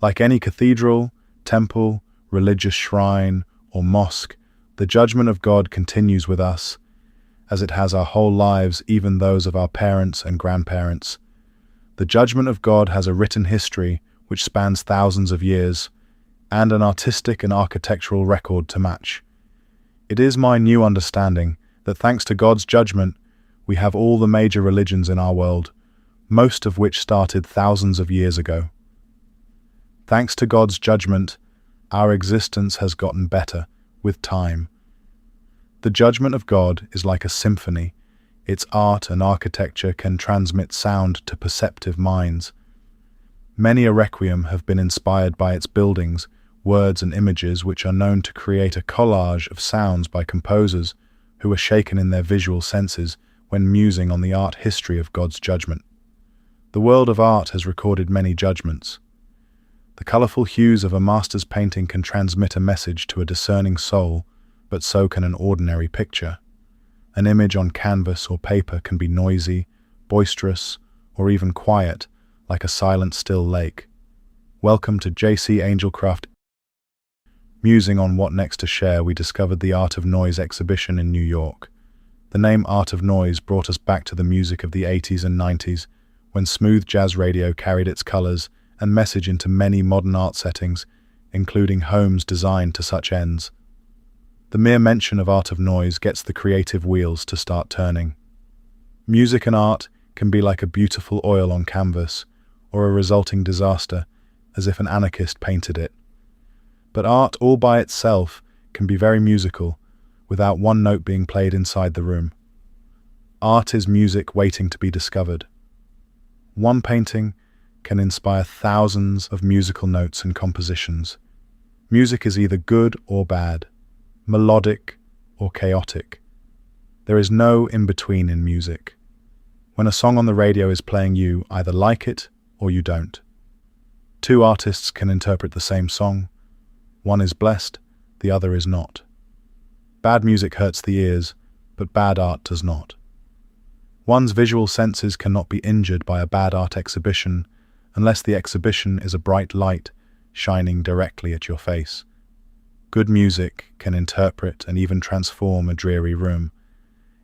Like any cathedral, temple, religious shrine, or mosque, the judgment of God continues with us, as it has our whole lives, even those of our parents and grandparents. The judgment of God has a written history which spans thousands of years, and an artistic and architectural record to match. It is my new understanding that thanks to God's judgment, we have all the major religions in our world, most of which started thousands of years ago. Thanks to God's judgment, our existence has gotten better with time. The judgment of God is like a symphony. Its art and architecture can transmit sound to perceptive minds. Many a requiem have been inspired by its buildings, words and images which are known to create a collage of sounds by composers who were shaken in their visual senses when musing on the art history of God's judgment. The world of art has recorded many judgments. The colorful hues of a master's painting can transmit a message to a discerning soul, but so can an ordinary picture. An image on canvas or paper can be noisy, boisterous, or even quiet, like a silent, still lake. Welcome to JC Angelcraft. Musing on what next to share, we discovered the Art of Noise exhibition in New York. The name Art of Noise brought us back to the music of the 80s and 90s, when smooth jazz radio carried its colors and message into many modern art settings, including homes designed to such ends. The mere mention of Art of Noise gets the creative wheels to start turning. Music and art can be like a beautiful oil on canvas, or a resulting disaster, as if an anarchist painted it. But art all by itself can be very musical, without one note being played inside the room. Art is music waiting to be discovered. One painting can inspire thousands of musical notes and compositions. Music is either good or bad, melodic or chaotic. There is no in-between in music. When a song on the radio is playing, you either like it or you don't. Two artists can interpret the same song. One is blessed, the other is not. Bad music hurts the ears, but bad art does not. One's visual senses cannot be injured by a bad art exhibition unless the exhibition is a bright light shining directly at your face. Good music can interpret and even transform a dreary room,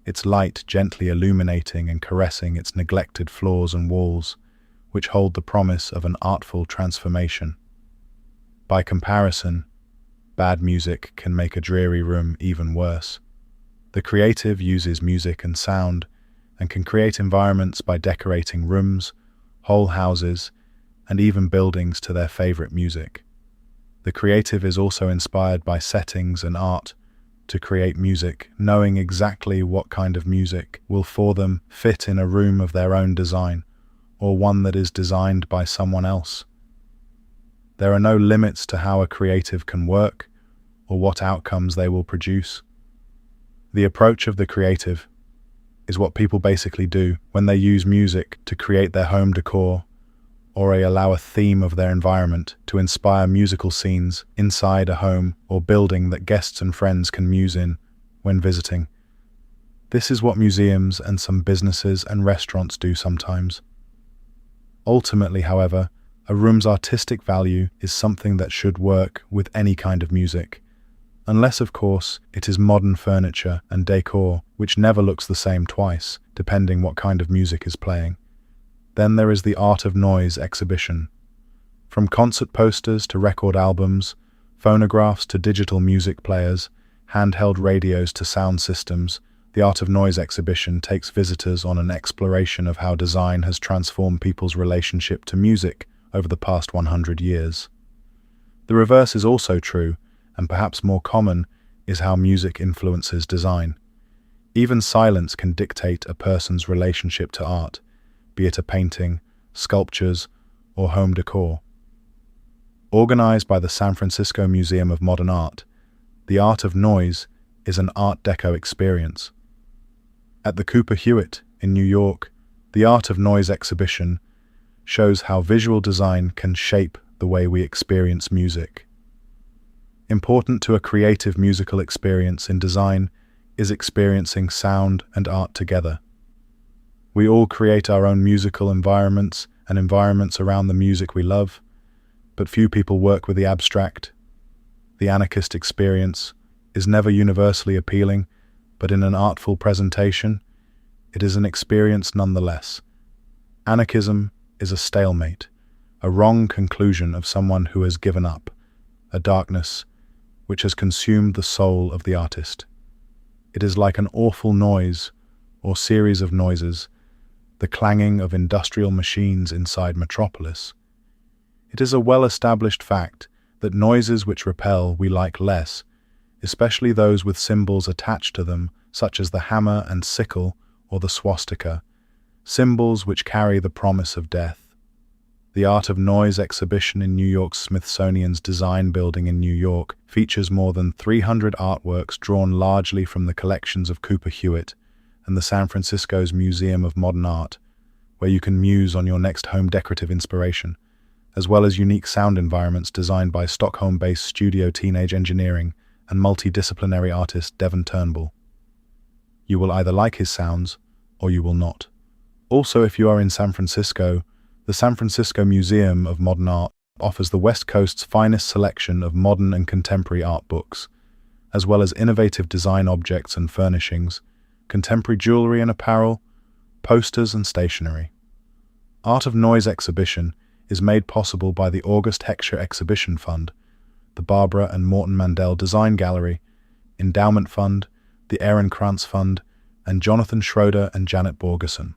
its light gently illuminating and caressing its neglected floors and walls, which hold the promise of an artful transformation. By comparison, bad music can make a dreary room even worse. The creative uses music and sound and can create environments by decorating rooms, whole houses, and even buildings to their favorite music. The creative is also inspired by settings and art to create music, knowing exactly what kind of music will for them fit in a room of their own design, or one that is designed by someone else. There are no limits to how a creative can work, or what outcomes they will produce. The approach of the creative is what people basically do when they use music to create their home decor, or allow a theme of their environment to inspire musical scenes inside a home or building that guests and friends can muse in when visiting. This is what museums and some businesses and restaurants do sometimes. Ultimately, however, a room's artistic value is something that should work with any kind of music, unless, of course, it is modern furniture and decor, which never looks the same twice, depending what kind of music is playing. Then there is the Art of Noise exhibition. From concert posters to record albums, phonographs to digital music players, handheld radios to sound systems, the Art of Noise exhibition takes visitors on an exploration of how design has transformed people's relationship to music over the past 100 years. The reverse is also true, and perhaps more common, is how music influences design. Even silence can dictate a person's relationship to art, be it a painting, sculptures, or home decor. Organized by the San Francisco Museum of Modern Art, the Art of Noise is an Art Deco experience. At the Cooper Hewitt in New York, the Art of Noise exhibition shows how visual design can shape the way we experience music. Important to a creative musical experience in design is experiencing sound and art together. We all create our own musical environments and environments around the music we love. But few people work with the abstract. The anarchist experience is never universally appealing, but in an artful presentation, it is an experience nonetheless. Anarchism is a stalemate, a wrong conclusion of someone who has given up, a darkness which has consumed the soul of the artist. It is like an awful noise, or series of noises, the clanging of industrial machines inside Metropolis. It is a well-established fact that noises which repel we like less, especially those with symbols attached to them, such as the hammer and sickle or the swastika, symbols which carry the promise of death. The Art of Noise exhibition in New York's Smithsonian's Design Building in New York features more than 300 artworks drawn largely from the collections of Cooper Hewitt and the San Francisco's Museum of Modern Art, where you can muse on your next home decorative inspiration, as well as unique sound environments designed by Stockholm-based studio Teenage Engineering and multidisciplinary artist Devon Turnbull. You will either like his sounds, or you will not. Also, if you are in San Francisco, the San Francisco Museum of Modern Art offers the West Coast's finest selection of modern and contemporary art books, as well as innovative design objects and furnishings, contemporary jewelry and apparel, posters and stationery. Art of Noise exhibition is made possible by the August Heckscher Exhibition Fund, the Barbara and Morton Mandel Design Gallery, Endowment Fund, the Aaron Krantz Fund, and Jonathan Schroeder and Janet Borgeson.